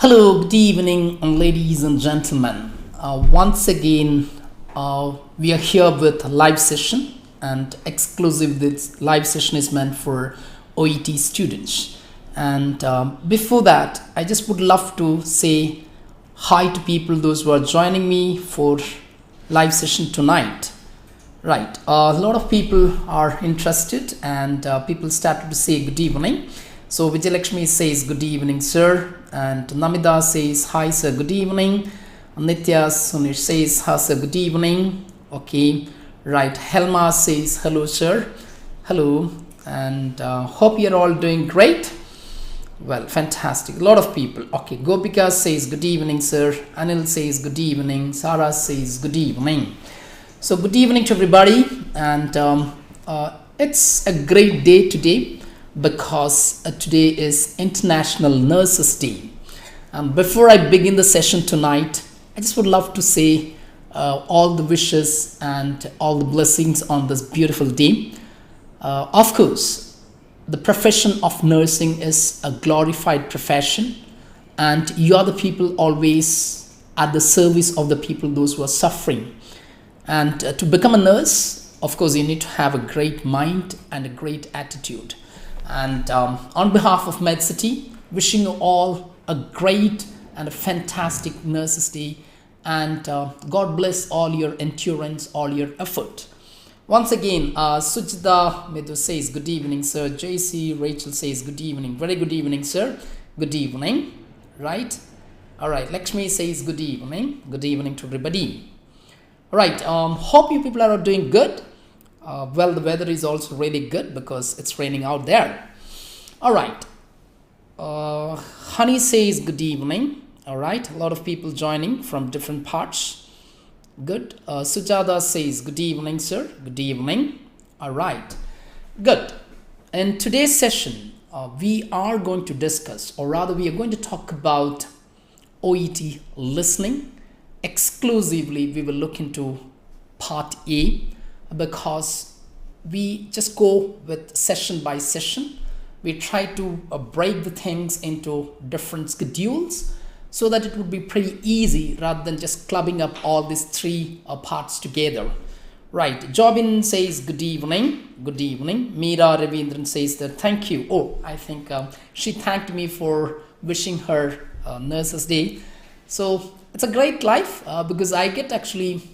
Hello, good evening, ladies and gentlemen. Once again, we are here with a live session, and exclusive this live session is meant for OET students. And before that, I just would love to say hi to people, those who are joining me for live session tonight. Right, a lot of people are interested, and people started to say good evening. So Vijayalakshmi says good evening, sir, and Namida says hi, sir, good evening. Nitya Sunish says hi, sir, good evening. Okay, right. Helma says hello, sir, hello, and hope you're all doing great. Well, fantastic. A lot of people. Okay, Gopika says good evening, sir. Anil says good evening. Sarah says good evening. So good evening to everybody, and it's a great day today because today is International Nurses Day. Before I begin the session tonight, I just would love to say all the wishes and all the blessings on this beautiful day. Of course, the profession of nursing is a glorified profession, and you are the people always at the service of the people, those who are suffering. And to become a nurse, of course, you need to have a great mind and a great attitude. And on behalf of Medcity, wishing you all a great and a fantastic Nurses Day, and God bless all your endurance, all your effort. Once again, Sujita Medu says good evening, sir. JC Rachel says good evening. Very good evening, sir. Good evening. Right? All right. Lakshmi says good evening. Good evening to everybody. All right. Hope you people are doing good. Well, the weather is also really good because it's raining out there. All right. Honey says good evening. All right. A lot of people joining from different parts. Good. Sujada says good evening, sir. Good evening. All right. Good. In today's session, we are going to discuss, or rather we are going to talk about OET listening. Exclusively, we will look into part A, because we just go with session by session. We try to break the things into different schedules so that it would be pretty easy rather than just clubbing up all these three parts together. Right. Jobin says good evening. Good evening. Meera Ravindran says that thank you. Oh, I think she thanked me for wishing her Nurses Day. So it's a great life because I get actually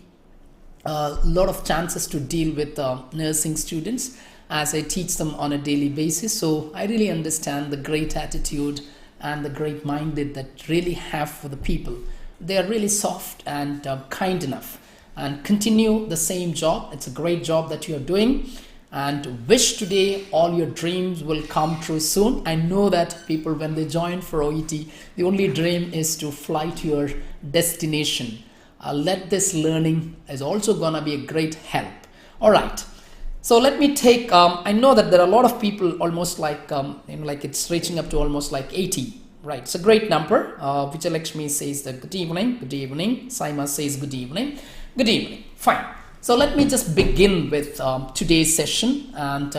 a lot of chances to deal with nursing students as I teach them on a daily basis. So I really understand the great attitude and the great minded that really have for the people. They are really soft and kind enough, and continue the same job. It's a great job that you are doing, and wish today all your dreams will come true soon. I know that people, when they join for OET, the only dream is to fly to your destination. Let this learning is also gonna be a great help. All right, so let me take I know that there are a lot of people, almost like like it's reaching up to almost like 80. Right, it's a great number. Vijayalakshmi says that good evening. Good evening. Saima says good evening. Good evening. Fine. So let me just begin with today's session, and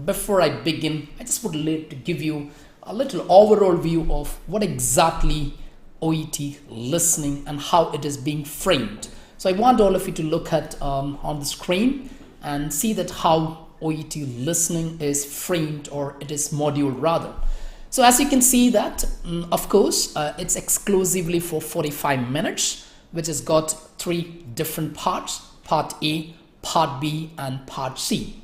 before I begin, I just would like to give you a little overall view of what exactly OET listening and how it is being framed. So I want all of you to look at on the screen and see that how OET listening is framed, or it is modeled rather. So as you can see that, of course, it's exclusively for 45 minutes, which has got three different parts: part A, part B, and part C.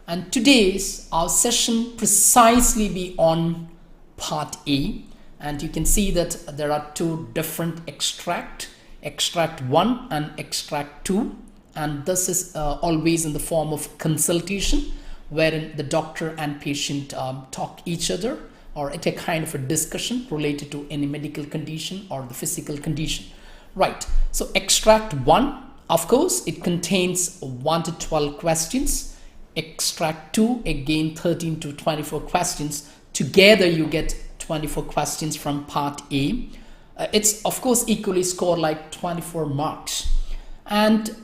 And today's our session precisely be on part A. And you can see that there are two different extract 1 and extract 2, and this is always in the form of consultation, wherein the doctor and patient talk each other, or at a kind of a discussion related to any medical condition or the physical condition. Right, so extract 1, of course, it contains 1 to 12 questions. Extract 2, again 13 to 24 questions. Together you get 24 questions from part A. It's of course equally scored like 24 marks. And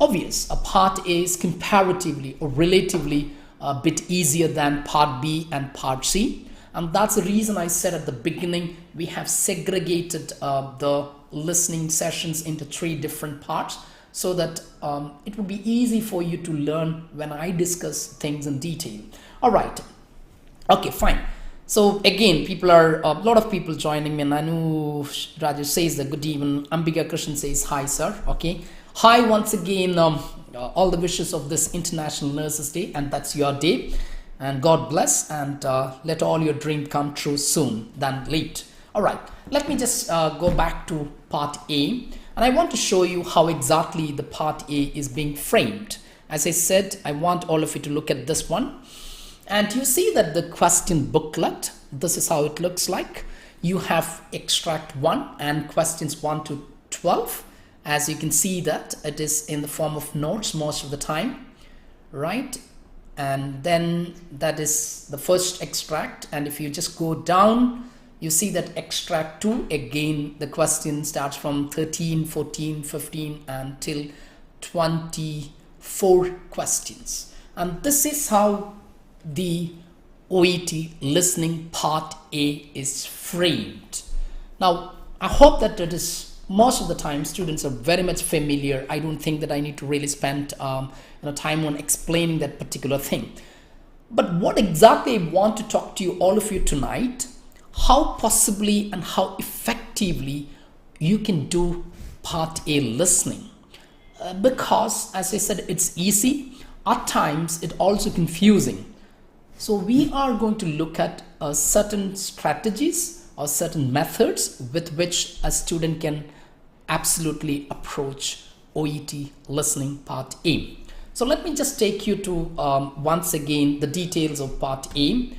obvious, a part A is comparatively or relatively a bit easier than part B and part C. And that's the reason I said at the beginning, we have segregated the listening sessions into 3 different parts, so that it would be easy for you to learn when I discuss things in detail. All right. Okay, fine. So again, a lot of people joining me. Nanu Rajesh says that good evening. Ambika Krishnan says hi, sir. Okay. Hi once again. All the wishes of this International Nurses Day, and that's your day. And God bless, and let all your dream come true soon than late. All right. Let me just go back to part A. And I want to show you how exactly the part A is being framed. As I said, I want all of you to look at this one. And you see that the question booklet, this is how it looks like. You have extract 1 and questions 1 to 12. As you can see that it is in the form of notes most of the time, right? And then that is the first extract. And if you just go down, you see that extract 2, again, the question starts from 13, 14, 15 until 24 questions. And this is how the OET listening part A is framed. Now, I hope that it is most of the time students are very much familiar. I don't think that I need to really spend time on explaining that particular thing. But what exactly I want to talk to you, all of you tonight, how possibly and how effectively you can do part A listening. Because as I said, it's easy. At times, it's also confusing. So we are going to look at certain strategies or certain methods with which a student can absolutely approach OET listening part A. So let me just take you to once again the details of part A.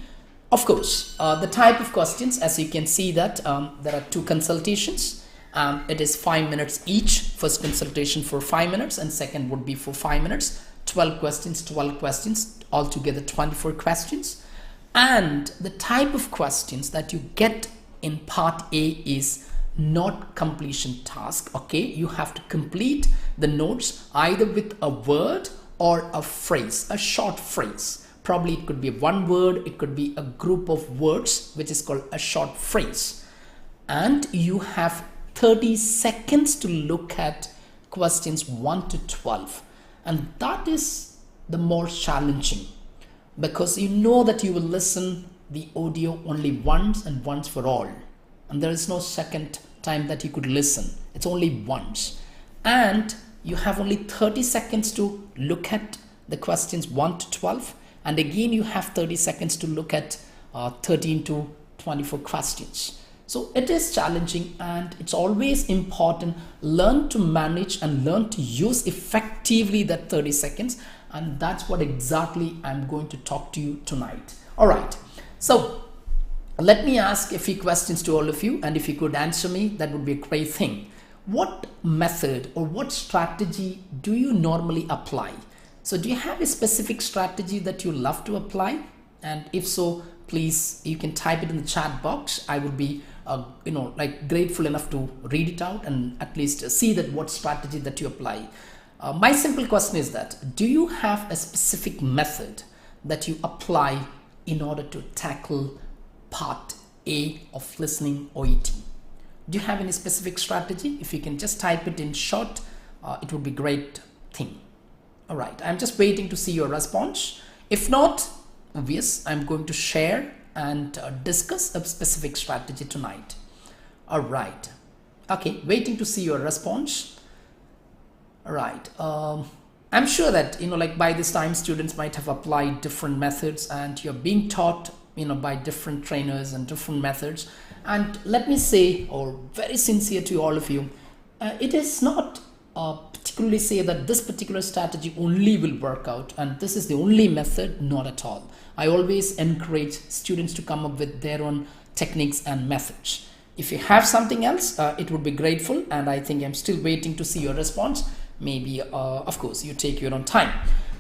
Of course, the type of questions, as you can see that there are 2 consultations. It is 5 minutes each. First consultation for 5 minutes and second would be for 5 minutes. 12 questions, altogether 24 questions. And the type of questions that you get in part A is not completion task. Okay, you have to complete the notes either with a word or a phrase, a short phrase. Probably it could be 1 word, it could be a group of words, which is called a short phrase. And you have 30 seconds to look at questions 1 to 12. And that is the more challenging, because you know that you will listen the audio only once and once for all. And there is no second time that you could listen. It's only once. And you have only 30 seconds to look at the questions 1 to 12. And again, you have 30 seconds to look at 13 to 24 questions. So it is challenging, and it's always important. Learn to manage and learn to use effectively that 30 seconds. And that's what exactly I'm going to talk to you tonight. All right. So let me ask a few questions to all of you. And if you could answer me, that would be a great thing. What method or what strategy do you normally apply? So do you have a specific strategy that you love to apply? And if so, please, you can type it in the chat box. I would be, grateful enough to read it out and at least see that what strategy that you apply. My simple question is that, do you have a specific method that you apply in order to tackle part A of listening OET? Do you have any specific strategy? If you can just type it in short, it would be a great thing. All right, I'm just waiting to see your response. If not, obvious, I'm going to share and discuss a specific strategy tonight. All right. Okay, waiting to see your response. All right. I'm sure that, by this time, students might have applied different methods, and you're being taught, by different trainers and different methods. And let me say, or very sincere to all of you, it is not particularly say that this particular strategy only will work out and this is the only method. Not at all. I always encourage students to come up with their own techniques and methods. If you have something else, it would be grateful, and I think I'm still waiting to see your response. Maybe, of course, you take your own time.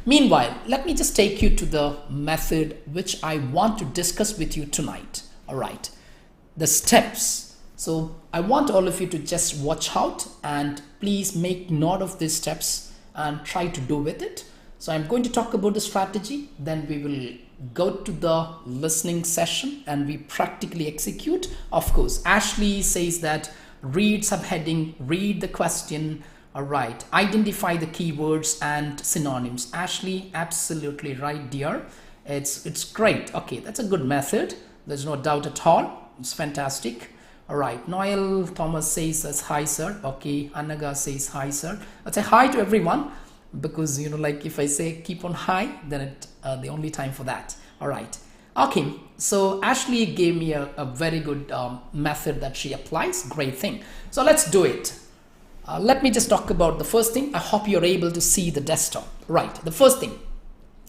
Meanwhile, let me just take you to the method which I want to discuss with you tonight. All right, the steps. So I want all of you to just watch out and please make note of these steps and try to do with it. So I'm going to talk about the strategy, then we will go to the listening session and we practically execute. Of course, Ashley says that read subheading, read the question. All right, identify the keywords and synonyms. Ashley, absolutely right, dear. It's great. Okay, that's a good method. There's no doubt at all. It's fantastic. All right, Noel Thomas says hi, sir. Okay, Anaga says hi, sir. I'll say hi to everyone because, you know, like if I say keep on high, then it the only time for that. All right. Okay, so Ashley gave me a very good method that she applies. Great thing. So let's do it. Let me just talk about the first thing. I hope you're able to see the desktop. Right, the first thing,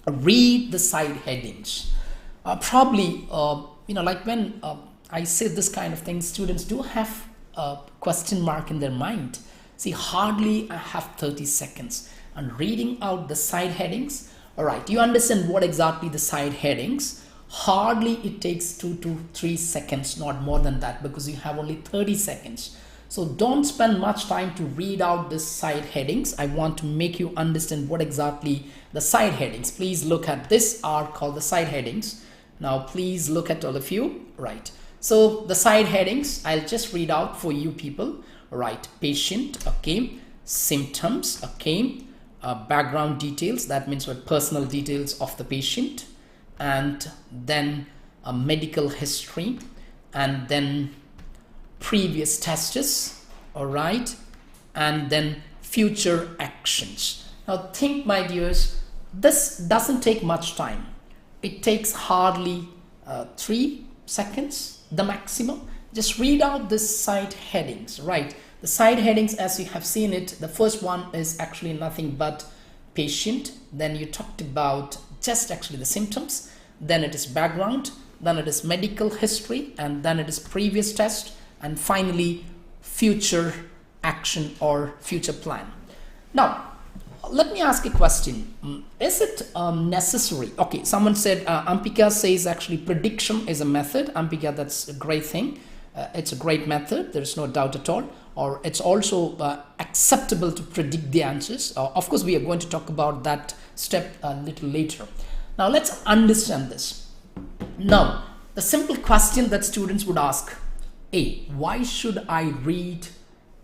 read the side headings. Probably, you know, like when I say this kind of thing, students do have a question mark in their mind. See, hardly I have 30 seconds and reading out the side headings. All right, you understand what exactly the side headings. Hardly it takes 2 to 3 seconds, not more than that, because you have only 30 seconds. So don't spend much time to read out the side headings. I want to make you understand what exactly the side headings. Please look at this are called the side headings. Now please look at all of you. Right. So the side headings, I'll just read out for you people. Right. Patient. Okay. Symptoms. Okay. Background details. That means what personal details of the patient. And then a medical history. And then previous tests, all right, and then future actions. Now think, my dears, this doesn't take much time. It takes hardly 3 seconds, the maximum. Just read out the side headings, right? The side headings, as you have seen it, the first one is actually nothing but patient. Then you talked about just actually the symptoms. Then it is background. Then it is medical history. And then it is previous test. And finally, future action or future plan. Now, let me ask a question. Is it necessary? Okay, someone said, Ampika says actually prediction is a method. Ampika, that's a great thing. It's a great method. There's no doubt at all. Or it's also acceptable to predict the answers. Of course, we are going to talk about that step a little later. Now, let's understand this. Now, the simple question that students would ask, why should I read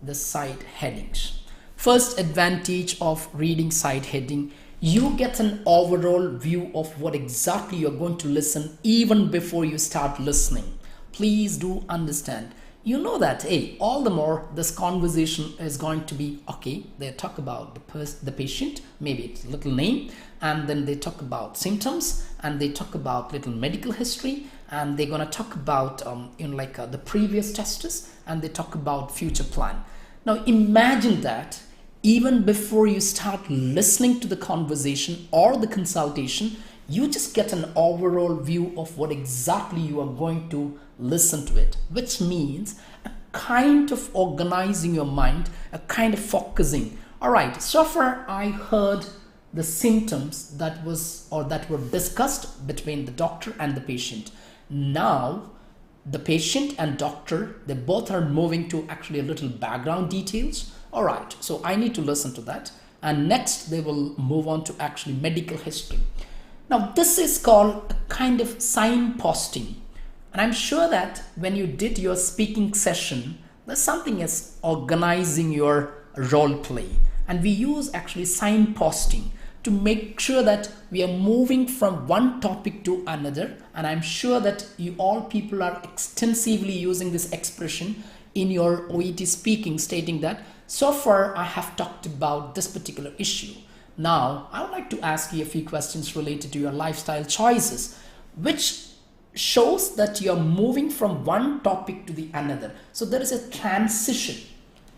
the side headings? First advantage of reading side heading, you get an overall view of what exactly you're going to listen even before you start listening. Please do understand. You know that, all the more this conversation is going to be, okay, they talk about the patient, maybe it's a little name, and then they talk about symptoms, and they talk about little medical history, and they're going to talk about the previous tests, and they talk about future plan. Now imagine that even before you start listening to the conversation or the consultation, you just get an overall view of what exactly you are going to listen to it, which means a kind of organizing your mind, a kind of focusing. All right, so far I heard the symptoms that were discussed between the doctor and the patient. Now the patient and doctor, they both are moving to actually a little background details. All right, so I need to listen to that, and next they will move on to actually medical history. Now this is called a kind of signposting, and I'm sure that when you did your speaking session, there's something as organizing your role play, and we use actually signposting to make sure that we are moving from one topic to another. And I'm sure that you all people are extensively using this expression in your OET speaking, stating that so far I have talked about this particular issue. Now I would like to ask you a few questions related to your lifestyle choices, which shows that you're moving from one topic to the another. So there is a transition,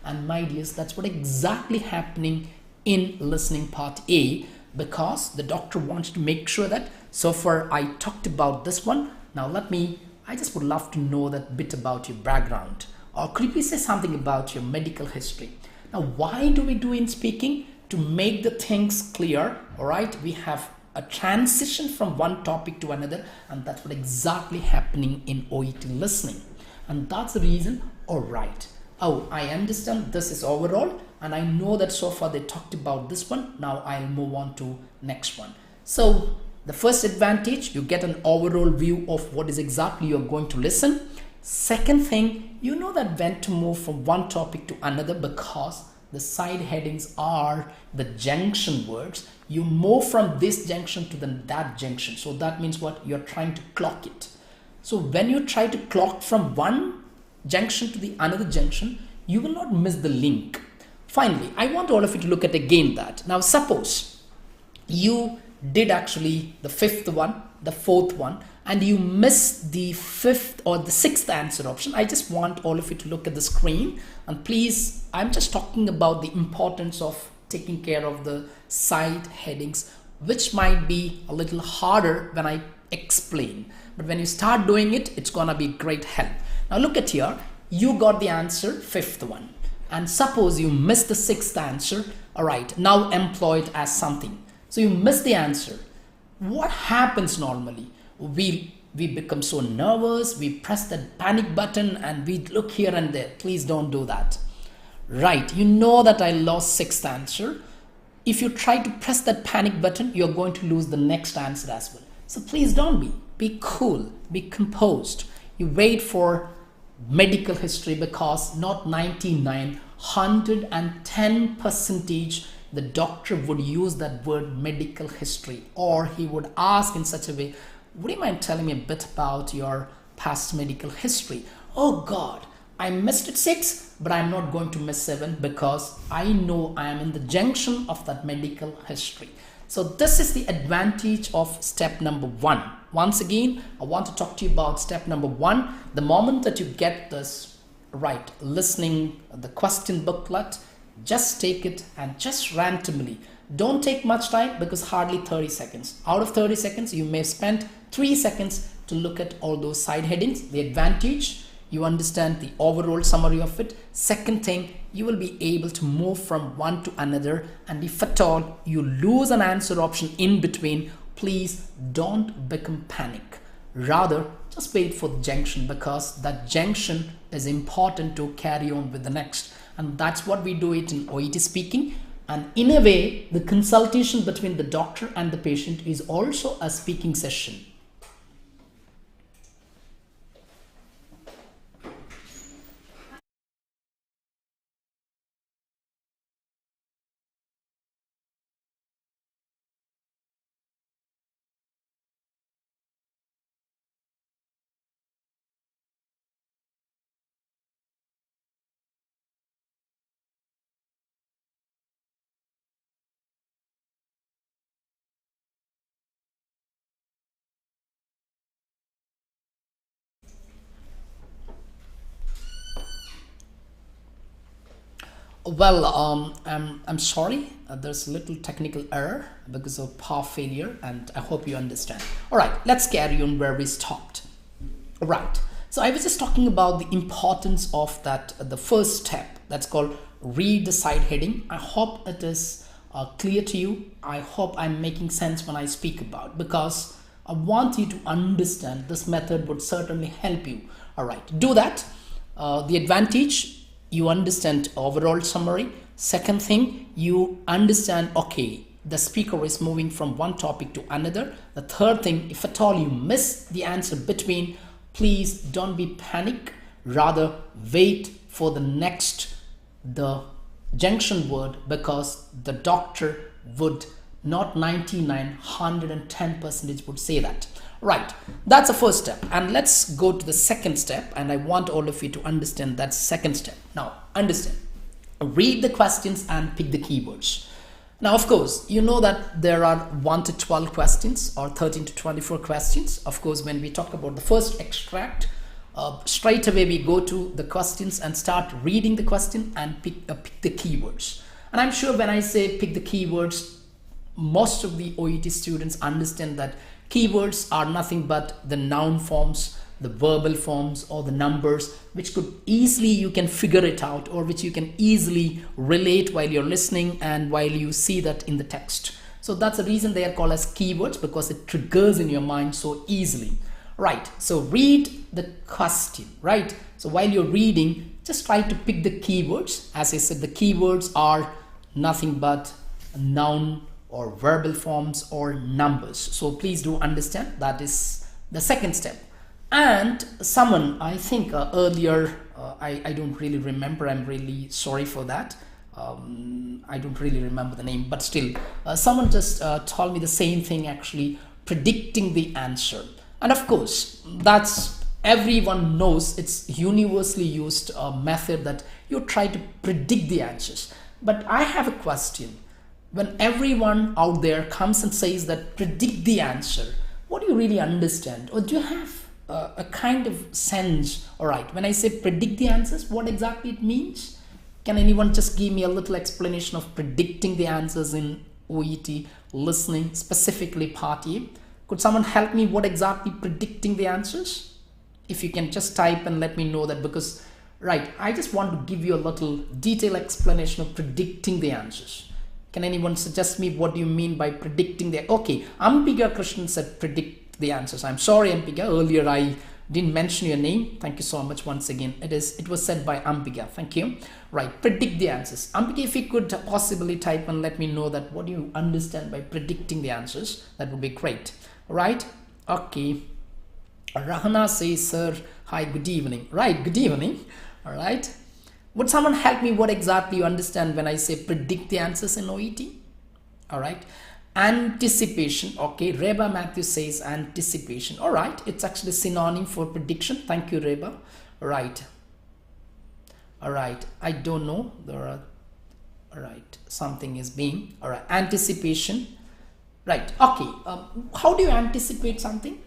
and my dears, that's what exactly happening in listening part A, because the doctor wants to make sure that so far I talked about this one. Now I just would love to know that bit about your background, or could you please say something about your medical history. Now why do we do in speaking? To make the things clear. All right, we have a transition from one topic to another, and that's what exactly happening in OET listening, and that's the reason. All right, I understand this is overall, and I know that so far they talked about this one. Now I'll move on to next one. So the first advantage, you get an overall view of what is exactly you're going to listen. Second thing, you know that when to move from one topic to another because the side headings are the junction words. You move from this junction to that junction. So that means what? You're trying to clock it. So when you try to clock from one junction to the another junction, you will not miss the link. Finally, I want all of you to look at again that. Now suppose you did actually the fifth one, the fourth one, and you missed the fifth or the sixth answer option. I just want all of you to look at the screen, and please, I'm just talking about the importance of taking care of the side headings, which might be a little harder when I explain, but when you start doing it, it's gonna be great help. Now look at here, you got the answer fifth one, and suppose you missed the sixth answer. All right, now employ it as something. So you miss the answer. What happens normally? We become so nervous, we press that panic button and we look here and there. Please don't do that. Right, you know that I lost sixth answer. If you try to press that panic button, you're going to lose the next answer as well. So please don't be cool, be composed. You wait for medical history because not 99, 110% the doctor would use that word medical history, or he would ask in such a way, would you mind telling me a bit about your past medical history? Oh God, I missed it 6, but I'm not going to miss 7 because I know I am in the junction of that medical history. So this is the advantage of step number 1. Once again, I want to talk to you about step number 1. The moment that you get this right, listening the question booklet, just take it and just randomly. Don't take much time because hardly 30 seconds. Out of 30 seconds, you may have spent 3 seconds to look at all those side headings. The advantage, you understand the overall summary of it. Second thing, you will be able to move from one to another, and if at all you lose an answer option in between, please don't become panic. Rather, just wait for the junction because that junction is important to carry on with the next. And that's what we do it in OET speaking. And in a way, the consultation between the doctor and the patient is also a speaking session. Well, I'm sorry, there's a little technical error because of power failure, and I hope you understand. All right, let's carry on where we stopped. All right, so I was just talking about the importance of that, the first step, that's called read the side heading. I hope it is clear to you. I hope I'm making sense when I speak about, because I want you to understand this method would certainly help you. All right, do that. The advantage, you understand overall summary. Second thing, you understand, okay, the speaker is moving from one topic to another. The third thing, if at all you miss the answer between, please don't be panic. Rather, wait for the next, the junction word, because the doctor would not 99, 110% would say that. Right, that's the first step, and let's go to the second step, and I want all of you to understand that second step. Now, understand, read the questions and pick the keywords. Now, of course, you know that there are 1 to 12 questions or 13 to 24 questions. Of course, when we talk about the first extract, straight away we go to the questions and start reading the question and pick the keywords. And I'm sure when I say pick the keywords, most of the OET students understand that keywords are nothing but the noun forms, the verbal forms, or the numbers, which could easily, you can figure it out, or which you can easily relate while you're listening and while you see that in the text. So that's the reason they are called as keywords, because it triggers in your mind so easily. Right, so read the question, right? So while you're reading, just try to pick the keywords. As I said, the keywords are nothing but a noun or verbal forms or numbers. So please do understand that is the second step. And someone, I think earlier, I don't really remember, I'm really sorry for that. I don't really remember the name, but still someone just told me the same thing, actually predicting the answer. And of course, that's everyone knows, it's universally used method that you try to predict the answers. But I have a question. When everyone out there comes and says that predict the answer, what do you really understand? Or do you have a kind of sense? All right, when I say predict the answers, what exactly it means? Can anyone just give me a little explanation of predicting the answers in OET listening, specifically part A? Could someone help me what exactly predicting the answers? If you can just type and let me know that, because right, I just want to give you a little detailed explanation of predicting the answers. Can anyone suggest me what do you mean by predicting the, okay, Ambika Krishnan said predict the answers. I'm sorry Ambika, earlier I didn't mention your name. Thank you so much once again. It was said by Ambika. Thank you. Right, predict the answers. Ambika, if you could possibly type and let me know that what do you understand by predicting the answers, that would be great. Right, okay. Rahana says, sir, hi, good evening. Right, good evening. All right. Would someone help me what exactly you understand when I say predict the answers in OET? All right. Anticipation. Okay. Reba Matthew says anticipation. All right. It's actually synonym for prediction. Thank you, Reba. Right. All right. I don't know. There are, all right. Something is being, all right. Anticipation. Right. Okay. How do you anticipate something?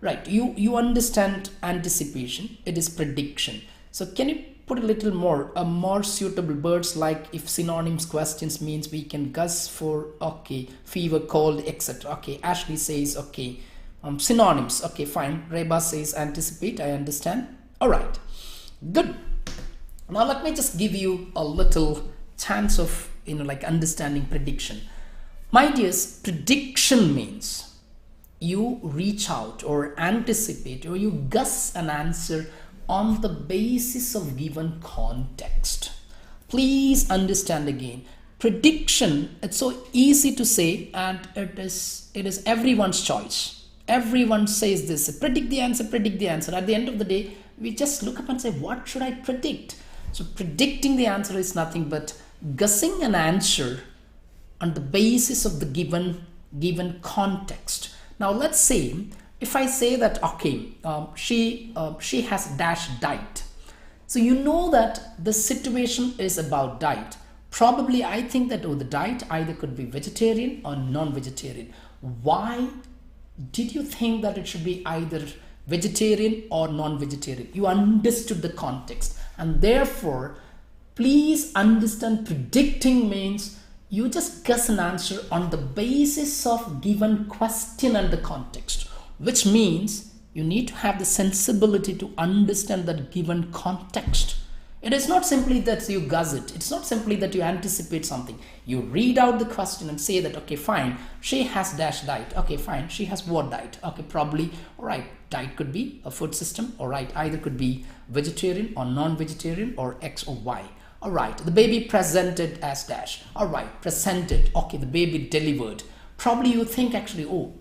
Right, you understand anticipation, it is prediction. So can you put a little more suitable words, like if synonyms questions means we can guess for, okay, fever, cold, etc. Okay, Ashley says, okay, synonyms, okay, fine. Reba says anticipate, I understand. All right, good. Now let me just give you a little chance of, like understanding prediction. My dears, prediction means you reach out or anticipate or you guess an answer on the basis of given context. Please understand again, prediction, it's so easy to say, and it is everyone's choice. Everyone says this, predict the answer, predict the answer. At the end of the day, we just look up and say, what should I predict? So predicting the answer is nothing but guessing an answer on the basis of the given context. Now let's say if I say that, okay, she has dash diet. So you know that the situation is about diet. Probably I think that, oh, the diet either could be vegetarian or non-vegetarian. Why did you think that it should be either vegetarian or non-vegetarian? You understood the context, and therefore please understand, predicting means you just guess an answer on the basis of given question and the context, which means you need to have the sensibility to understand that given context. It is not simply that you guess it. It's not simply that you anticipate something. You read out the question and say that, okay, fine, she has dash diet. Okay, fine, she has what diet? Okay, probably, all right, diet could be a food system. All right, either could be vegetarian or non-vegetarian or X or Y. All right, the baby presented as dash. All right, presented. Okay, the baby delivered. Probably you think actually, oh,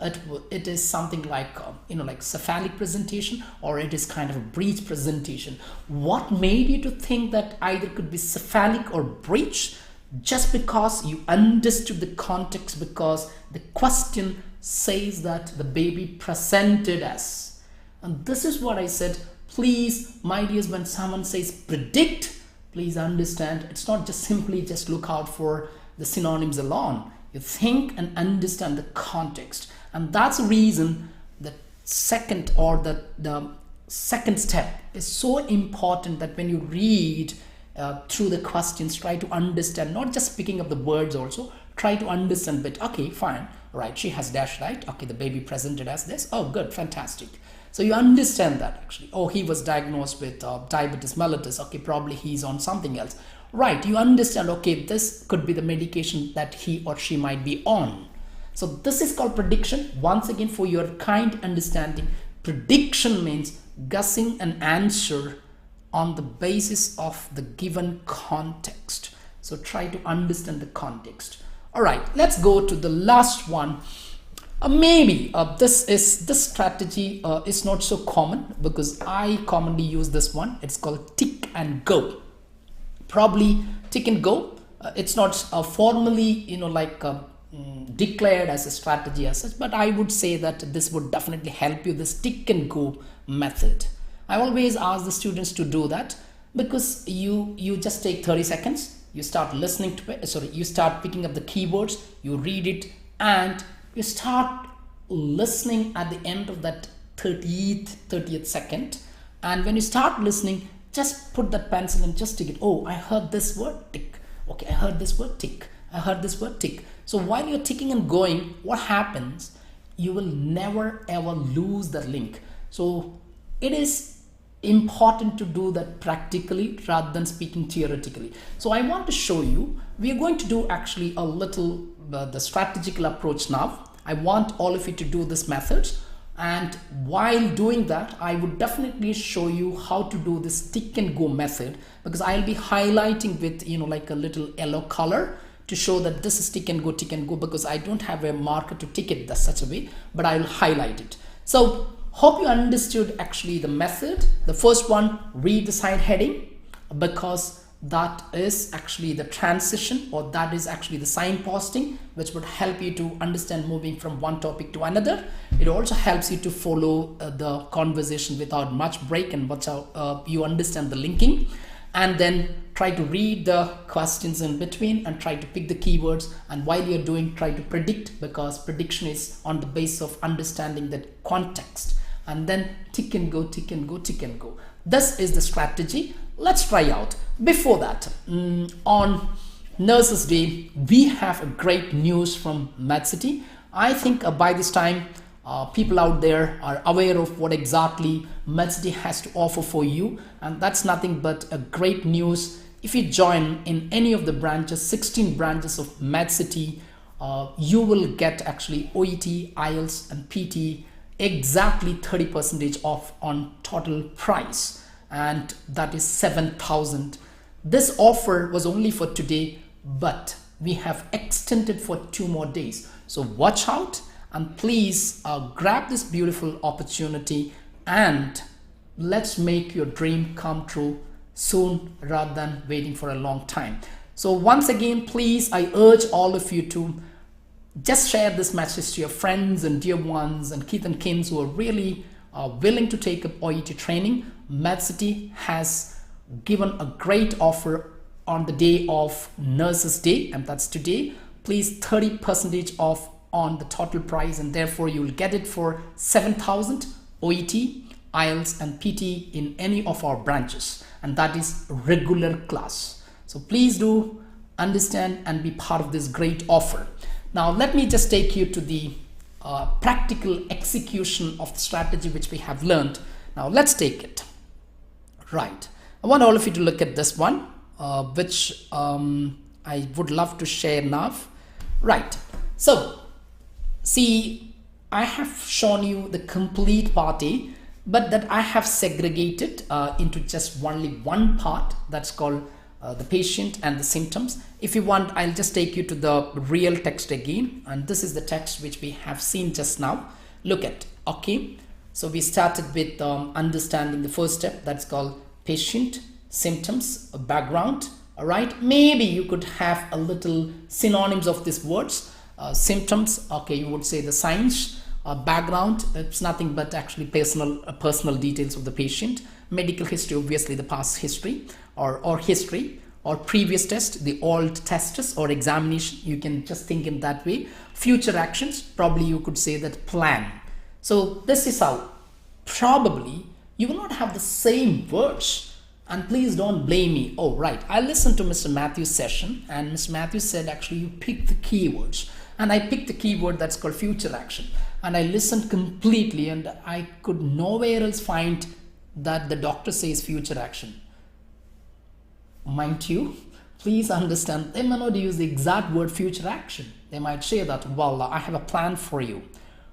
it is something like, like cephalic presentation, or it is kind of a breech presentation. What made you to think that either could be cephalic or breech? Just because you understood the context, because the question says that the baby presented as. And this is what I said. Please, my dears, when someone says predict, please understand, it's not just simply just look out for the synonyms alone. You think and understand the context. And that's the reason the second or the second step is so important, that when you read through the questions, try to understand, not just picking up the words, also try to understand bit. Okay, fine, right, she has dash right. Okay, the baby presented as this. Oh, good, fantastic. So you understand that actually. Oh, he was diagnosed with diabetes mellitus. Okay, probably he's on something else. Right, you understand, okay, this could be the medication that he or she might be on. So this is called prediction. Once again, for your kind understanding, prediction means guessing an answer on the basis of the given context. So try to understand the context. All right, let's go to the last one. Maybe this strategy is not so common because I commonly use this one. It's called tick and go. Probably tick and go. It's not formally, declared as a strategy as such, but I would say that this would definitely help you, this tick and go method. I always ask the students to do that because you just take 30 seconds, you start listening to it, you start picking up the keywords, you read it, and you start listening at the end of that 30th second. And when you start listening, just put that pencil and just tick it. Oh, I heard this word, tick. Okay, I heard this word, tick. I heard this word, tick. So while you're ticking and going, what happens? You will never ever lose the link. So it is important to do that practically rather than speaking theoretically. So I want to show you, we are going to do actually a little the strategical approach now. I want all of you to do this method, and while doing that I would definitely show you how to do this tick and go method, because I'll be highlighting with like a little yellow color to show that this is tick and go, because I don't have a marker to tick it such a way, but I will highlight it. So hope you understood actually the method. The first one, read the side heading, because that is actually the transition, or that is actually the signposting, which would help you to understand moving from one topic to another. It also helps you to follow the conversation without much break, and watch how you understand the linking. And then try to read the questions in between and try to pick the keywords, and while you're doing, try to predict, because prediction is on the basis of understanding that context. And then tick and go, tick and go, tick and go. This is the strategy. Let's try out. Before that, on Nurses Day, we have a great news from Medcity. I think by this time people out there are aware of what exactly Medcity has to offer for you, and that's nothing but a great news. If you join in any of the branches, 16 branches of Medcity, you will get actually OET, IELTS and PT exactly 30% off on total price, and that is 7,000. This offer was only for today, but we have extended for 2 more days. So watch out, and please grab this beautiful opportunity, and let's make your dream come true soon rather than waiting for a long time. So once again, please, I urge all of you to just share this message to your friends and dear ones and kith and kins who are really willing to take up OET training. Medcity has given a great offer on the day of Nurses Day, and that's today. Please, 30% off on the total price, and therefore you will get it for 7,000 OET, IELTS and PT in any of our branches, and that is regular class. So please do understand and be part of this great offer. Now let me just take you to the practical execution of the strategy which we have learned. Now let's take it. Right, I want all of you to look at this one, which I would love to share now. Right, so see, I have shown you the complete part A, but that I have segregated into just only one part, that's called the patient and the symptoms. If you want, I'll just take you to the real text again, and this is the text which we have seen just now. Look at, okay, so we started with understanding the first step, that's called patient, symptoms, background. All right, maybe you could have a little synonyms of these words. Symptoms, okay, you would say the signs. Background, it's nothing but actually personal details of the patient. Medical history, obviously the past history, or history, or previous test, the old tests or examination, you can just think in that way. Future actions, probably you could say that plan. So this is how probably you will not have the same words, and please don't blame me. Oh right, I listened to Mr. Matthew's session, and Mr. Matthew said actually you pick the keywords, and I picked the keyword that's called future action, and I listened completely, and I could nowhere else find that the doctor says future action. Mind you, please understand, they may not use the exact word future action. They might say that, well, I have a plan for you,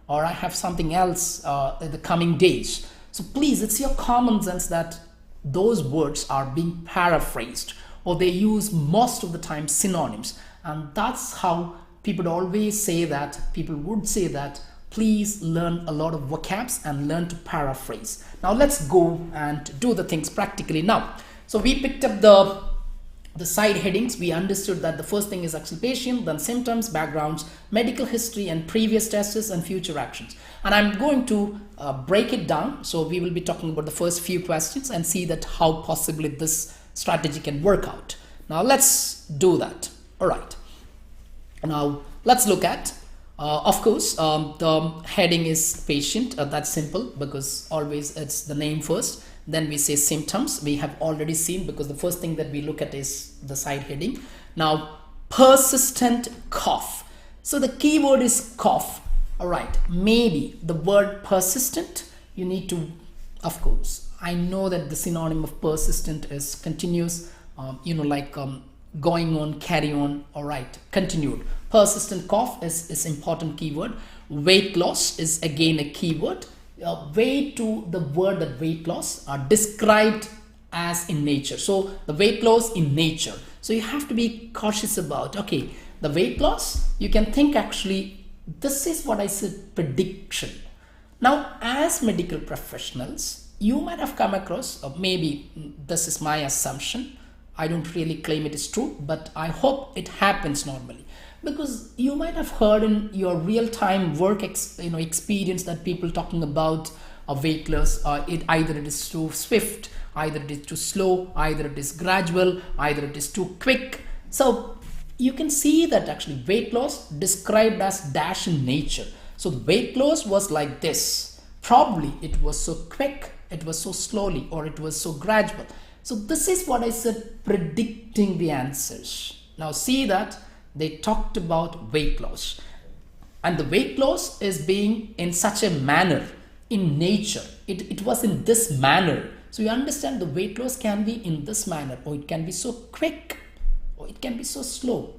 or I have something else in the coming days. So please, it's your common sense that those words are being paraphrased, or they use most of the time synonyms, and that's how people always say that, people would say that, please learn a lot of vocabs and learn to paraphrase. Now let's go and do the things practically now. So we picked up the side headings. We understood that the first thing is actually patient, then symptoms, backgrounds, medical history, and previous tests and future actions. And I'm going to break it down. So we will be talking about the first few questions and see that how possibly this strategy can work out. Now let's do that. All right. Now let's look at, of course, the heading is patient. That's simple because always it's the name first. Then we say symptoms. We have already seen because the first thing that we look at is the side heading. Now, persistent cough. So the keyword is cough. All right. Maybe the word persistent, you need to, of course, I know that the synonym of persistent is continuous, going on, carry on. All right. Continued. Persistent cough is important keyword. Weight loss is again a keyword. Way to the word that weight loss are described as in nature. So the weight loss in nature. So you have to be cautious about, okay, the weight loss, you can think actually, this is what I said, prediction. Now, as medical professionals, you might have come across, or maybe this is my assumption, I don't really claim it is true, but I hope it happens normally. Because you might have heard in your real-time work experience that people talking about a weight loss, either it is too swift, either it is too slow, either it is gradual, either it is too quick. So you can see that actually weight loss described as dash in nature. So the weight loss was like this. Probably it was so quick, it was so slowly, or it was so gradual. So this is what I said, predicting the answers. Now see that they talked about weight loss, and the weight loss is being in such a manner in nature. It was in this manner. So you understand the weight loss can be in this manner, or it can be so quick, or it can be so slow,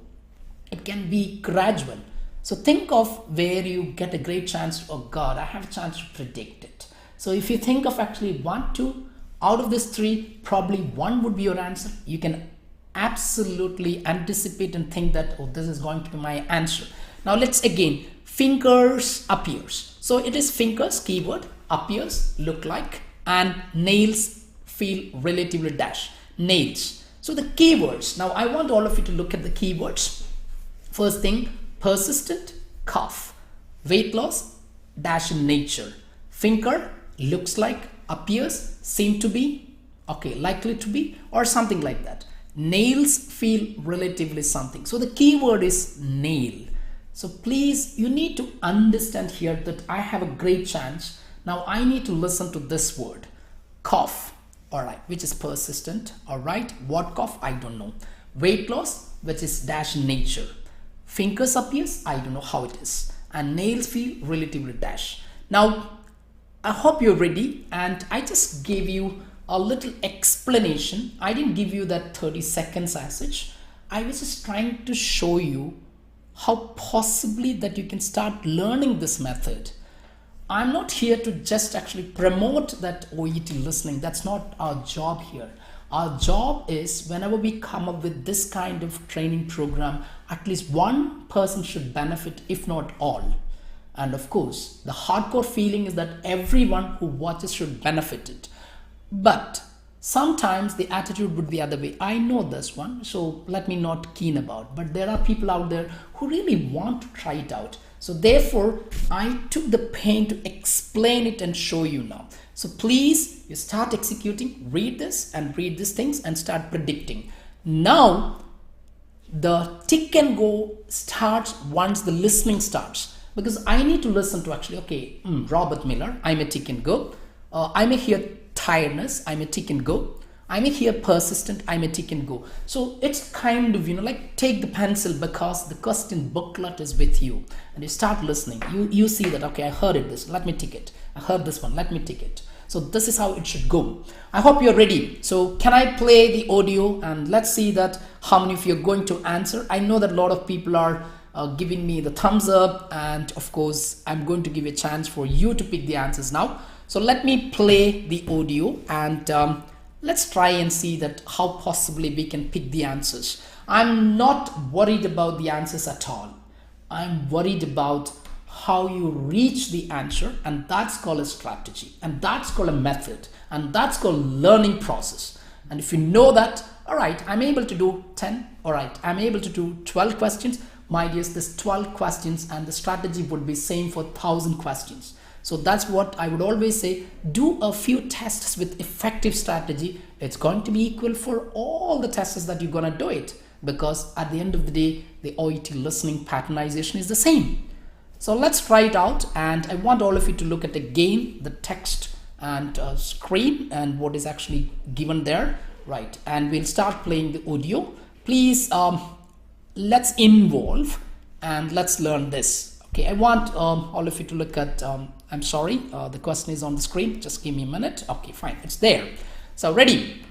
it can be gradual. So think of where you get a great chance. Oh God, I have a chance to predict it. So if you think of actually 1, 2 out of these 3, probably 1 would be your answer. You can absolutely anticipate and think that, oh, this is going to be my answer. Now let's again, fingers appears. So it is fingers keyword, appears, look like, and nails feel relatively dash, nails. So the keywords, now I want all of you to look at the keywords. First thing, persistent, cough, weight loss, dash in nature, finger, looks like, appears, seem to be, okay, likely to be, or something like that. Nails feel relatively something. So the keyword is nail. So please, you need to understand here that I have a great chance. Now I need to listen to this word, cough, all right, which is persistent, all right. What cough? I don't know. Weight loss, which is dash in nature. Fingers appears, I don't know how it is. And nails feel relatively dash. Now, I hope you're ready, and I just gave you a little explanation. I didn't give you that 30 seconds as such. I was just trying to show you how possibly that you can start learning this method. I'm not here to just actually promote that OET listening. That's not our job here. Our job is whenever we come up with this kind of training program, at least one person should benefit, if not all. And of course, the hardcore feeling is that everyone who watches should benefit it. But sometimes the attitude would be the other way. I know this one, so let me not keen about. But there are people out there who really want to try it out. So therefore, I took the pain to explain it and show you now. So please, you start executing, read this and read these things and start predicting. Now, the tick and go starts once the listening starts. Because I need to listen to actually, okay, Robert Miller, I may tick and go. I may hear tiredness, I may tick and go. I may hear persistent, I may tick and go. So it's kind of, like take the pencil because the question booklet is with you and you start listening. You see that, okay, I heard it this, let me tick it. I heard this one, let me tick it. So this is how it should go. I hope you're ready. So can I play the audio and let's see that how many of you are going to answer. I know that a lot of people are giving me the thumbs up, and of course I'm going to give a chance for you to pick the answers now. So let me play the audio and let's try and see that how possibly we can pick the answers. I'm not worried about the answers at all. I'm worried about how you reach the answer, and that's called a strategy, and that's called a method, and that's called learning process. And if you know that, all right, I'm able to do 10, all right, I'm able to do 12 questions, my dears, this 12 questions and the strategy would be same for 1,000 questions. So that's what I would always say, do a few tests with effective strategy. It's going to be equal for all the tests that you're going to do it, because at the end of the day, the OET listening patternization is the same. So let's try it out, and I want all of you to look at again the text and screen and what is actually given there, right? And we'll start playing the audio. Please, let's involve and let's learn this. Okay, I want all of you to look at, I'm sorry, the question is on the screen. Just give me a minute. Okay, fine, it's there. So ready?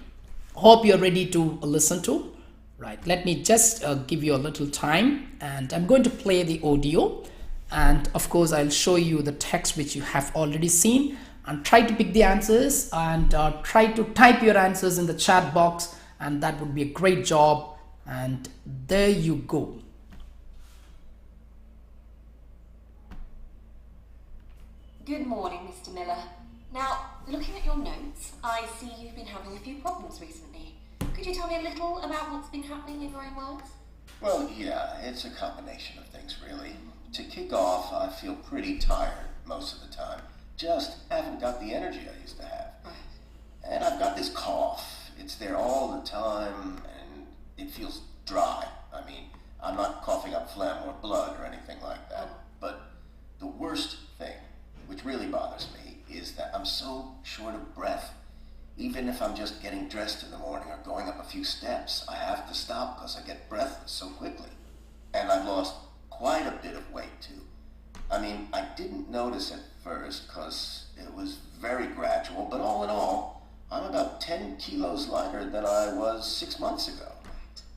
Hope you're ready to listen to. Right, let me just give you a little time, and I'm going to play the audio. And of course, I'll show you the text which you have already seen, and try to pick the answers, and try to type your answers in the chat box, and that would be a great job. And there you go. Good morning, Mr. Miller. Now, looking at your notes, I see you've been having a few problems recently. Could you tell me a little about what's been happening in your own words? Well, yeah, it's a combination of things, really. To kick off, I feel pretty tired most of the time. Just haven't got the energy I used to have. Right. And I've got this cough. It's there all the time, and it feels dry. I mean, I'm not coughing up phlegm or blood or anything like that. But the worst thing, which really bothers me, is that I'm so short of breath. Even if I'm just getting dressed in the morning or going up a few steps, I have to stop because I get breathless so quickly. And I've lost quite a bit of weight too. I mean, I didn't notice at first because it was very gradual, but all in all, I'm about 10 kilos lighter than I was 6 months ago.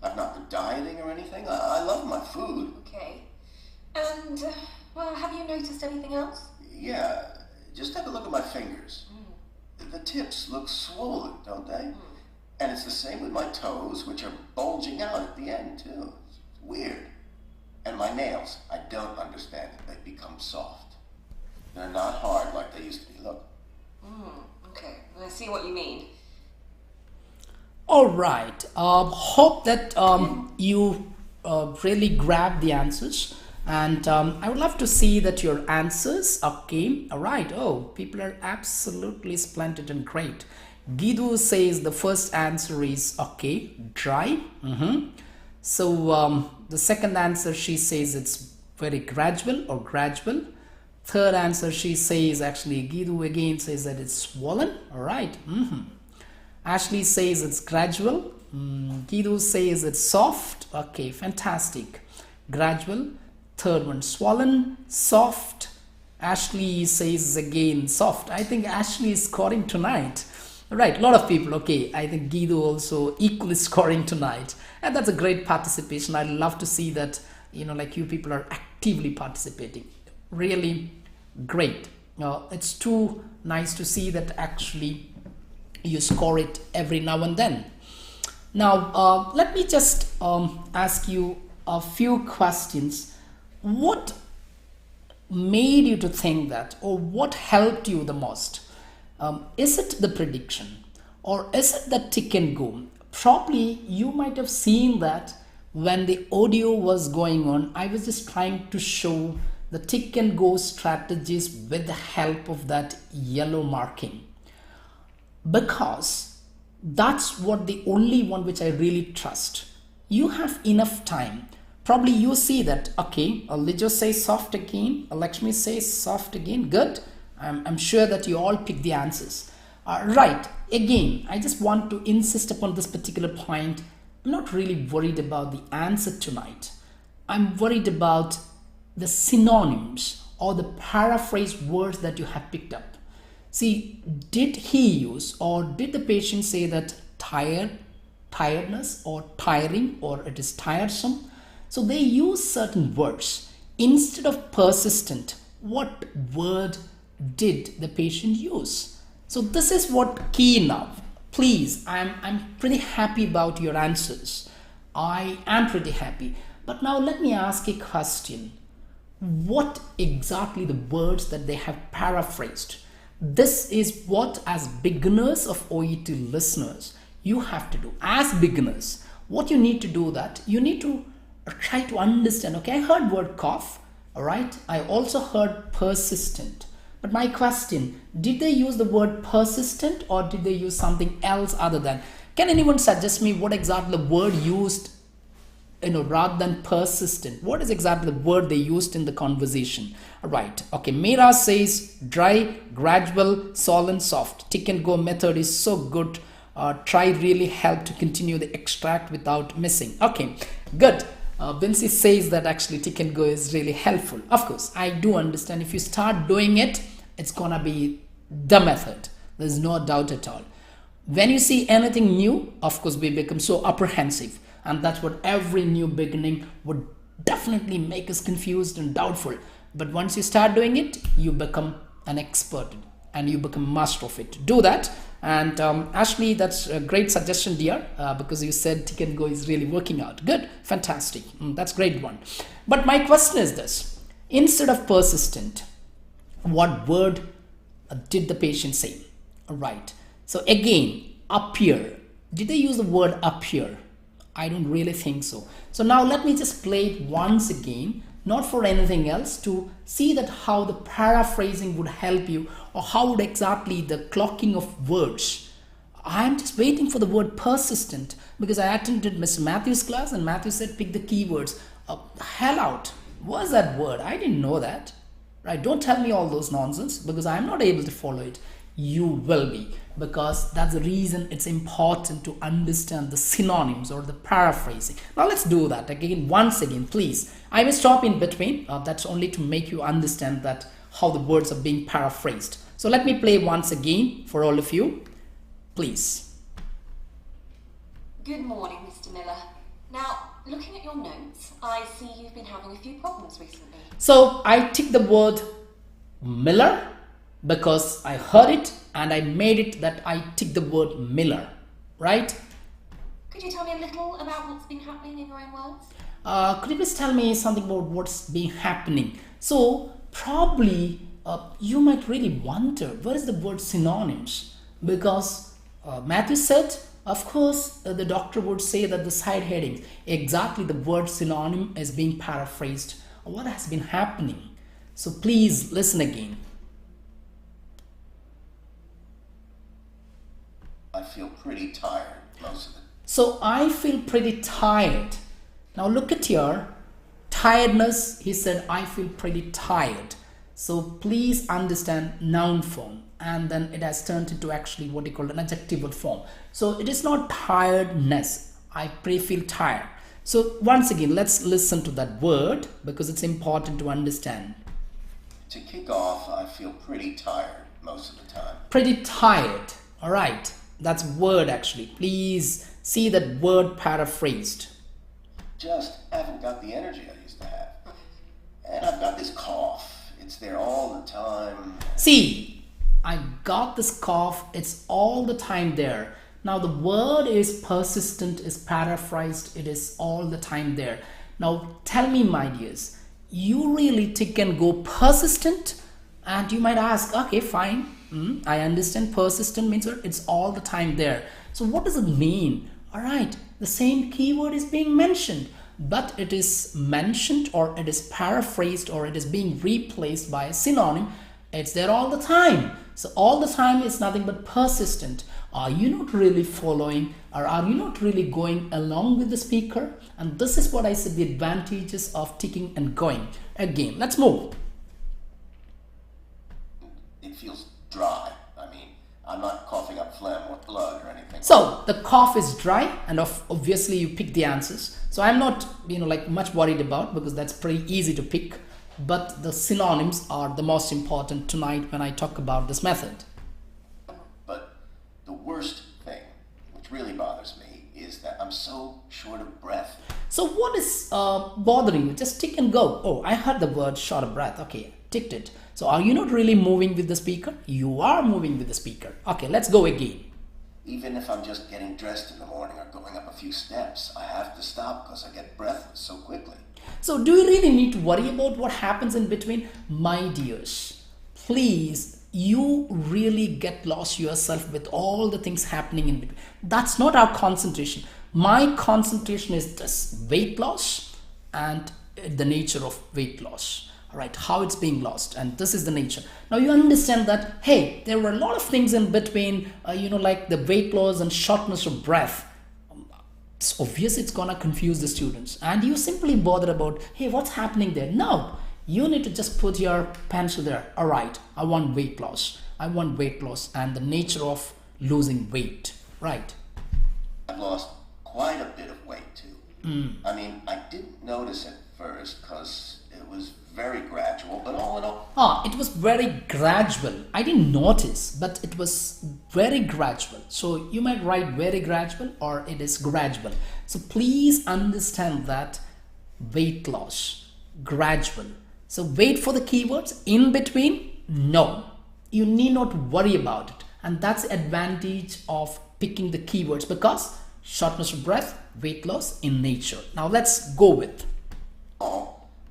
I've not been dieting or anything. I love my food. Okay. And, well, have you noticed anything else? Yeah, just take a look at my fingers. The tips look swollen, don't they? And it's the same with my toes, which are bulging out at the end too. It's weird. And my nails, I don't understand it. They've become soft. They're not hard like they used to be. Look. Okay, I see what you mean. All right. Hope that you really grab the answers. And I would love to see that your answers. Okay. All right. Oh, people are absolutely splendid and great. Gidu says the first answer is okay, dry. So the second answer, she says it's very gradual or gradual. Third answer, she says, actually Gidu again says that it's swollen. All right. Ashley says it's gradual. Gidu says it's soft. Okay, fantastic. Gradual. Third one, swollen, soft. Ashley says again soft. I think Ashley is scoring tonight. Right, a lot of people. Okay, I think Gidu also equally scoring tonight, and that's a great participation. I love to see that, you know, like you people are actively participating. Really great. It's too nice to see that actually you score it every now and then. Now let me just ask you a few questions. What made you to think that, or what helped you the most? Is it the prediction, or is it the tick and go? Probably you might have seen that when the audio was going on, I was just trying to show the tick and go strategies with the help of that yellow marking, because that's what the only one which I really trust. You have enough time. Probably you see that, okay, Lijo says soft again, Lakshmi says soft again, good. I'm sure that you all pick the answers. Right, again, I just want to insist upon this particular point. I'm not really worried about the answer tonight. I'm worried about the synonyms or the paraphrase words that you have picked up. See, did he use, or did the patient say that tiredness or tiring, or it is tiresome? So they use certain words. Instead of persistent, what word did the patient use? So this is what key now. Please, I'm pretty happy about your answers. I am pretty happy. But now let me ask a question. what exactly the words that they have paraphrased. This is what, as beginners of OET listeners, you have to do. As beginners, what you need to do, that you need to try to understand. Okay, I heard word cough, all right. I also heard persistent. But my question, did they use the word persistent or did they use something else other than? Can anyone suggest me what exactly the word used, rather than persistent? What is exactly the word they used in the conversation? Right. Okay. Meera says dry, gradual, solemn, soft. Tick and go method is so good. Try really help to continue the extract without missing. Okay. Good. Vinci says that actually tick and go is really helpful. Of course, I do understand. If you start doing it, it's gonna be the method. There's no doubt at all. When you see anything new, of course, we become so apprehensive. And that's what every new beginning would definitely make us confused and doubtful. But once you start doing it, you become an expert and you become master of it. Do that. And Ashley, that's a great suggestion, dear, because you said tick and go is really working out. Good. Fantastic. That's a great one. But my question is this. Instead of persistent, what word did the patient say? Right. So again, appear. Did they use the word appear? I don't really think so. So now let me just play it once again, not for anything else, to see that how the paraphrasing would help you, or how would exactly the clocking of words. I'm just waiting for the word persistent because I attended Mr. Matthew's class and Matthew said pick the keywords. Hell out. What's that word? I didn't know that. Right? Don't tell me all those nonsense because I'm not able to follow it. You will be, because that's the reason it's important to understand the synonyms or the paraphrasing. Now let's do that again, once again, please. I will stop in between. That's only to make you understand that how the words are being paraphrased. So let me play once again for all of you, please. Good morning, Mr. Miller. Now, looking at your notes, I see you've been having a few problems recently. So I tick the word Miller because I heard it and I made it that I tick the word Miller, right? Could you tell me a little about what's been happening in your own words? Could you please tell me something about what's been happening? So probably you might really wonder where is the word synonyms, because Matthew said, of course, the doctor would say that the side headings, exactly the word synonym is being paraphrased. What has been happening? So please listen again. I feel pretty tired most of it. So I feel pretty tired. Now look at here. Tiredness, he said, I feel pretty tired. So please understand noun form. And then it has turned into actually what you call an adjectival form. So it is not tiredness. I feel tired. So once again, let's listen to that word because it's important to understand. To kick off, I feel pretty tired most of the time. Pretty tired. All right. That's word actually. Please see that word paraphrased. Just haven't got the energy I used to have. And I've got this cough. It's there all the time. See, I got this cough. It's all the time there. Now the word is persistent, is paraphrased. It is all the time there. Now tell me, my dears, you really tick and go persistent? And you might ask, okay, fine. I understand persistent means it's all the time there. So what does it mean? All right, the same keyword is being mentioned, but it is mentioned or it is paraphrased or it is being replaced by a synonym. It's there all the time. So all the time is nothing but persistent. Are you not really following, or are you not really going along with the speaker? And this is what I said, the advantages of ticking and going. Again, let's move. It feels dry. I mean, I'm not coughing up phlegm or blood or anything. So the cough is dry, and obviously you pick the answers. So I'm not, much worried about, because that's pretty easy to pick. But the synonyms are the most important tonight when I talk about this method. But the worst thing, which really bothers me, is that I'm so short of breath. So what is bothering you? Just tick and go. Oh, I heard the word short of breath. Okay, ticked it. So are you not really moving with the speaker? You are moving with the speaker. Okay, let's go again. Even if I'm just getting dressed in the morning or going up a few steps, I have to stop because I get breathless so quickly. So do you really need to worry about what happens in between? My dears, please, you really get lost yourself with all the things happening in between. That's not our concentration. My concentration is this: weight loss and the nature of weight loss. All right, how it's being lost, and this is the nature. Now you understand that, hey, there were a lot of things in between, like the weight loss and shortness of breath. It's obvious it's gonna confuse the students, and you simply bother about, hey, what's happening there? No, you need to just put your pencil there. All right, I want weight loss. I want weight loss and the nature of losing weight. Right. I've lost quite a bit of weight too. I mean, I didn't notice at first because it was very gradual, but all in all... It was very gradual. I didn't notice, but it was very gradual. So you might write very gradual or it is gradual. So please understand that weight loss, gradual. So wait for the keywords. In between, no. You need not worry about it. And that's the advantage of picking the keywords, because shortness of breath, weight loss in nature. Now let's go with.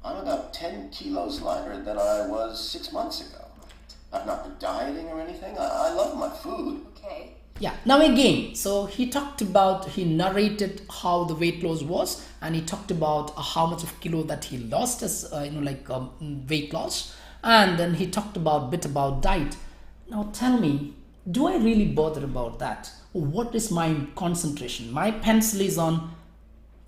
I'm about 10 kilos lighter than I was 6 months ago. I've not been dieting or anything. I love my food. Okay. Yeah, now again, so he narrated how the weight loss was, and he talked about how much of kilo that he lost as, weight loss. And then he talked about bit about diet. Now tell me, do I really bother about that? What is my concentration? My pencil is on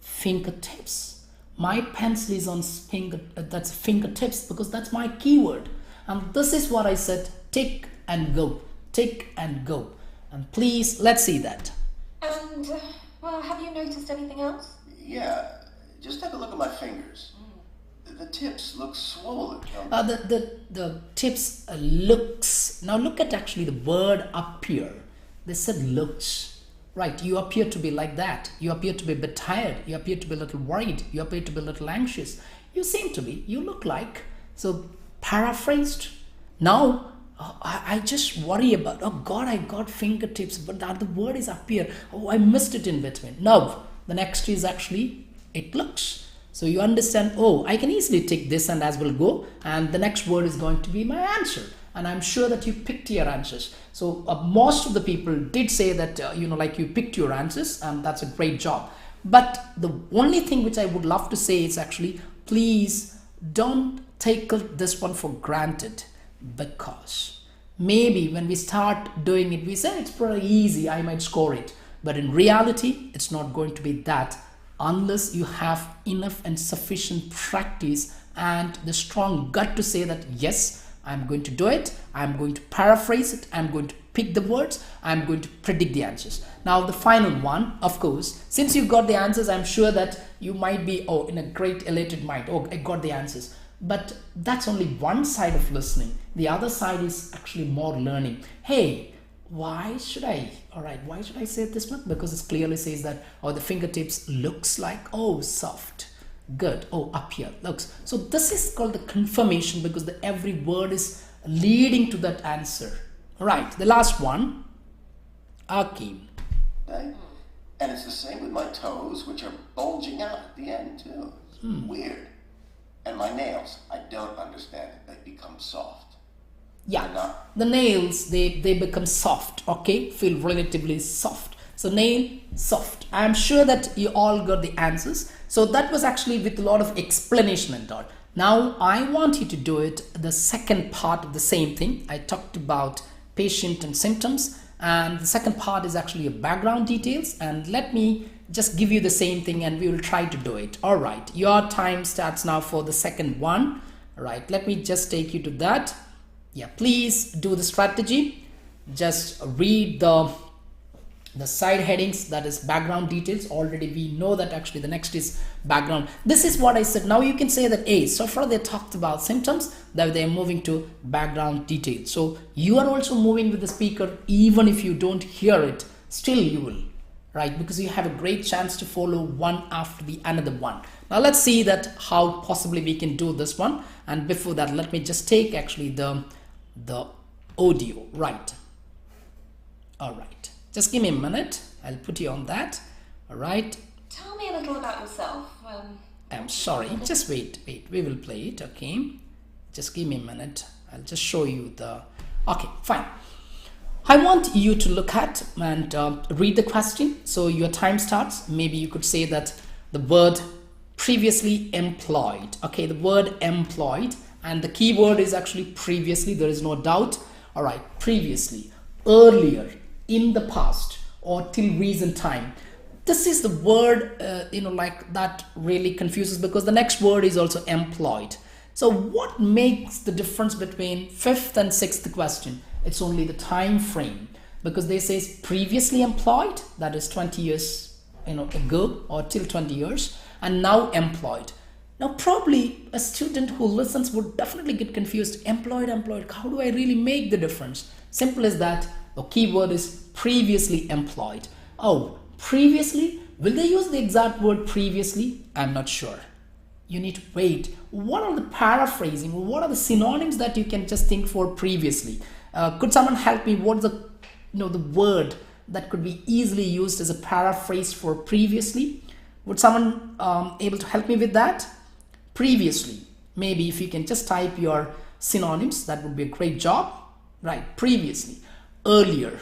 fingertips. My pencil is on fingertips, because that's my keyword. And this is what I said: tick and go, tick and go. And please, let's see that. And, have you noticed anything else? Yeah, just take a look at my fingers. The tips look swollen. The tips looks. Now look at actually the word appear. They said looks. Right, you appear to be like that. You appear to be a bit tired. You appear to be a little worried. You appear to be a little anxious. You seem to be. You look like. So paraphrased. Now, I just worry about, oh God, I got fingertips, but the other word is appear. Oh, I missed it in between. Now, the next is actually, it looks. So you understand, oh, I can easily take this and as well go. And the next word is going to be my answer. And I'm sure that you picked your answers. So most of the people did say that, you picked your answers, and that's a great job. But the only thing which I would love to say is actually, please don't take this one for granted, because maybe when we start doing it, we say it's pretty easy, I might score it. But in reality, it's not going to be that, unless you have enough and sufficient practice and the strong gut to say that, yes, I'm going to do it, I'm going to paraphrase it, I'm going to pick the words, I'm going to predict the answers. Now the final one, of course, since you got the answers, I'm sure that you might be, in a great elated mind, I got the answers. But that's only one side of listening. The other side is actually more learning. Hey, why should I say this one? Because it clearly says that, the fingertips looks like, soft. Good. Up here looks. So this is called the confirmation, because every word is leading to that answer. Right. The last one. Akim. Okay. And it's the same with my toes, which are bulging out at the end too. Weird. And my nails, I don't understand it. They become soft. Yeah. The nails, they become soft. Okay. Feel relatively soft. So nail, soft. I'm sure that you all got the answers. So that was actually with a lot of explanation and all. Now I want you to do it, the second part of the same thing. I talked about patient and symptoms, and the second part is actually background details. And let me just give you the same thing, and we will try to do it. All right, your time starts now for the second one. All right, let me just take you to that. Yeah, please do the strategy. Just read the side headings, that is background details. Already we know that actually the next is background. This is what I said. Now you can say that so far they talked about symptoms, that they are moving to background details. So you are also moving with the speaker, even if you don't hear it, still you will, right? Because you have a great chance to follow one after the another one. Now let's see that how possibly we can do this one. And before that, let me just take actually the audio, right? All right. Just give me a minute. I'll put you on that. All right. Tell me a little about yourself. I'm sorry, just wait, we will play it, okay? Just give me a minute. I'll just show you the... Okay, fine. I want you to look at and read the question. So your time starts. Maybe you could say that the word previously employed. Okay, the word employed, and the key word is actually previously. There is no doubt. All right, previously, earlier, in the past, or till recent time. This is the word, like that really confuses, because the next word is also employed. So what makes the difference between fifth and sixth question? It's only the time frame, because they say previously employed, that is 20 years ago, or till 20 years, and now employed. Now probably a student who listens would definitely get confused. Employed, how do I really make the difference? Simple as that. The key word is previously employed. Oh, previously? Will they use the exact word previously? I'm not sure. You need to wait. What are the paraphrasing? What are the synonyms that you can just think for previously? Could someone help me? What's the word that could be easily used as a paraphrase for previously? Would someone able to help me with that? Previously. Maybe if you can just type your synonyms, that would be a great job. Right, previously. Earlier.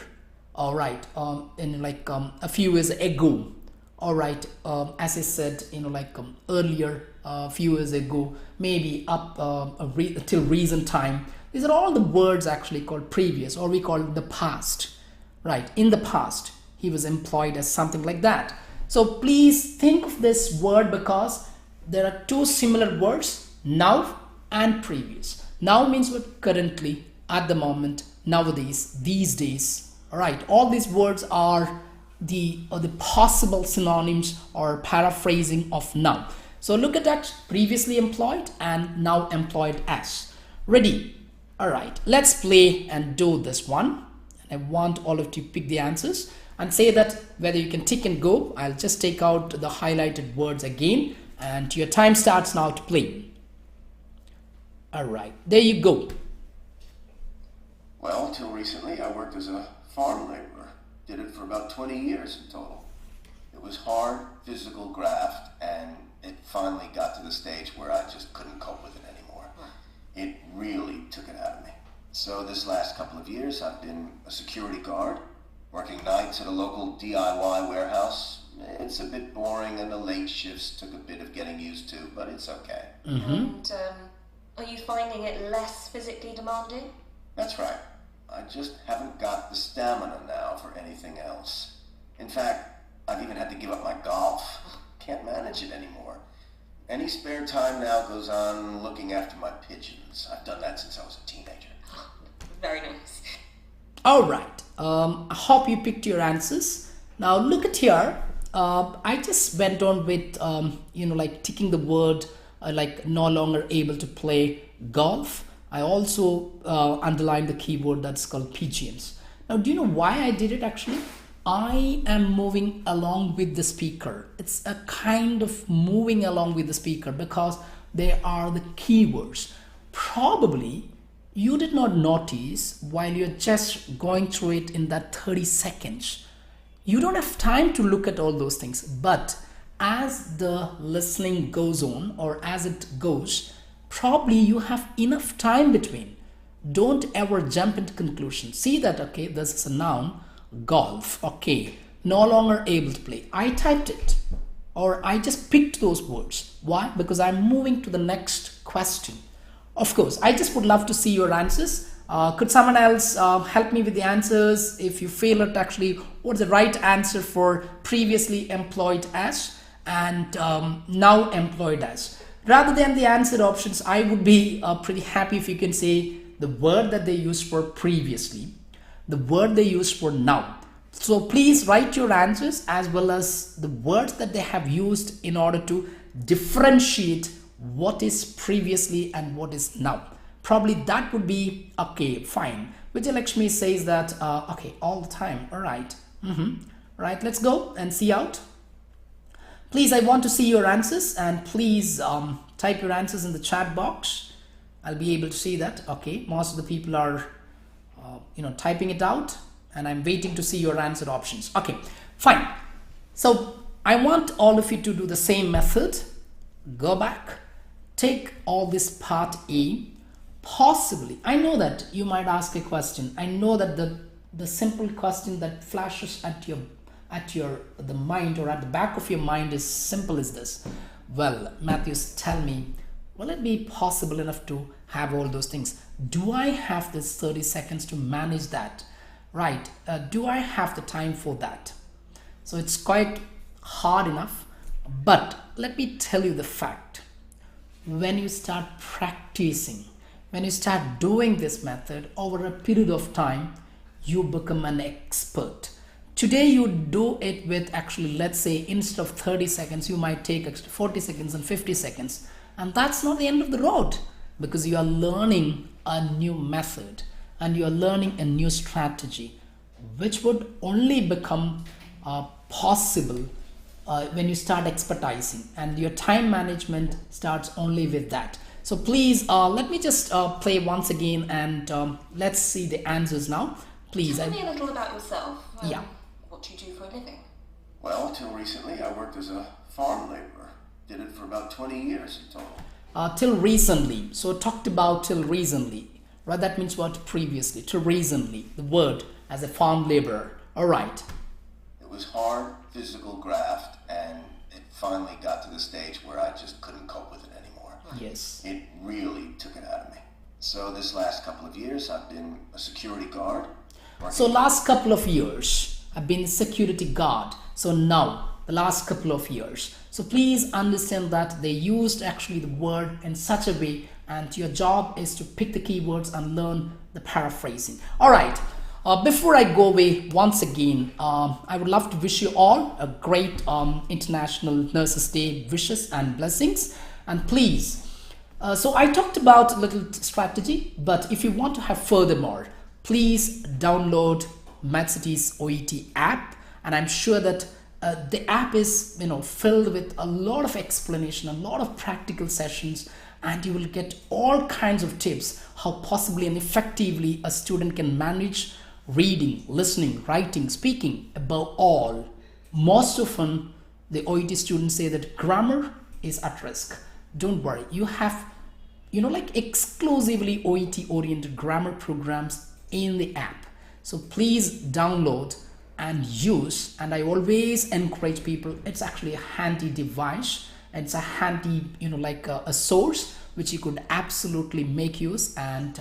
All right, a few years ago. All right, as I said, earlier, a few years ago, maybe up till recent time. These are all the words actually called previous, or we call the past. Right, in the past, he was employed as something like that. So please think of this word, because there are two similar words, now and previous. Now means what? Currently, at the moment, nowadays, these days. All right, all these words are the possible synonyms or paraphrasing of now. So look at that, previously employed and now employed as. Ready? All right, let's play and do this one. I want all of you to pick the answers and say that whether you can tick and go. I'll just take out the highlighted words again, and your time starts now to play. All right, there you go. Well, till recently, I worked as a farm laborer. Did it for about 20 years in total. It was hard, physical graft, and it finally got to the stage where I just couldn't cope with it anymore. It really took it out of me. So this last couple of years, I've been a security guard, working nights at a local DIY warehouse. It's a bit boring, and the late shifts took a bit of getting used to, but it's okay. Mm-hmm. And are you finding it less physically demanding? That's right. I just haven't got the stamina now for anything else. In fact, I've even had to give up my golf. Can't manage it anymore. Any spare time now goes on looking after my pigeons. I've done that since I was a teenager. Very nice. All right. I hope you picked your answers. Now look at here. I just went on with ticking the word no longer able to play golf. I also underlined the keyword that's called pigeons. Now, do you know why I did it actually? I am moving along with the speaker. It's a kind of moving along with the speaker, because they are the keywords. Probably you did not notice while you're just going through it in that 30 seconds. You don't have time to look at all those things, but as the listening goes on, or as it goes, probably you have enough time between. Don't ever jump into conclusions. See that, okay, this is a noun, golf, okay, no longer able to play. I typed it, or I just picked those words. Why? Because I'm moving to the next question. Of course, I just would love to see your answers. Could someone else help me with the answers? If you feel it actually, what's the right answer for previously employed as and now employed as? Rather than the answer options, I would be pretty happy if you can say the word that they used for previously, the word they used for now. So please write your answers as well as the words that they have used in order to differentiate what is previously and what is now. Probably that would be okay, fine. Vijayalakshmi says that, okay, all the time. All right. Right, let's go and see out. Please, I want to see your answers, and please type your answers in the chat box. I'll be able to see that. Okay, most of the people are, typing it out, and I'm waiting to see your answer options. Okay, fine. So I want all of you to do the same method. go back, take all this part A. Possibly, I know that you might ask a question. I know that the simple question that flashes at the mind or at the back of your mind is simple as this. Well, Matthews, tell me, will it be possible enough to have all those things? Do I have this 30 seconds to manage that? Right? Do I have the time for that? So it's quite hard enough, but let me tell you the fact. When you start practicing, when you start doing this method over a period of time, you become an expert. Today you do it with, actually, let's say instead of 30 seconds, you might take extra 40 seconds and 50 seconds. And that's not the end of the road, because you are learning a new method and you are learning a new strategy, which would only become possible when you start expertising, and your time management starts only with that. So please, let me just play once again, and let's see the answers now. Please. Tell me a little about yourself. Yeah. What do you do for a living? Well, till recently, I worked as a farm laborer. Did it for about 20 years in total. Till recently. So talked about till recently. Right? That means what? Previously. Till recently. The word as a farm laborer. All right. It was hard, physical graft, and it finally got to the stage where I just couldn't cope with it anymore. Yes. It really took it out of me. So this last couple of years, I've been a security guard. So last couple of years, I've been a security guard. So now, the last couple of years. So please understand that they used actually the word in such a way, and your job is to pick the keywords and learn the paraphrasing. All right. Before I go away, once again, I would love to wish you all a great International Nurses Day wishes and blessings. And please, so I talked about a little strategy, but if you want to have furthermore, please download Medcity's OET app, and I'm sure that the app is filled with a lot of explanation, a lot of practical sessions, and you will get all kinds of tips how possibly and effectively a student can manage reading, listening, writing, speaking. Above all, most often the OET students say that grammar is at risk. Don't worry, you have like exclusively OET oriented grammar programs in the app. So please download and use, and I always encourage people, it's actually a handy device. It's a handy like a source which you could absolutely make use and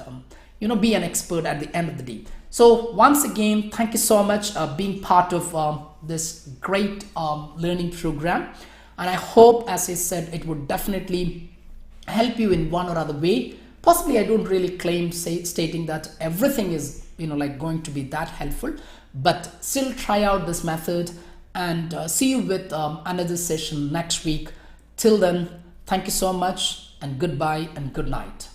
be an expert at the end of the day. So once again, thank you so much being part of this great learning program, and I hope, as I said, it would definitely help you in one or other way. Possibly I don't really claim stating that everything is like going to be that helpful, but still try out this method, and see you with another session next week. Till then, thank you so much, and goodbye and good night.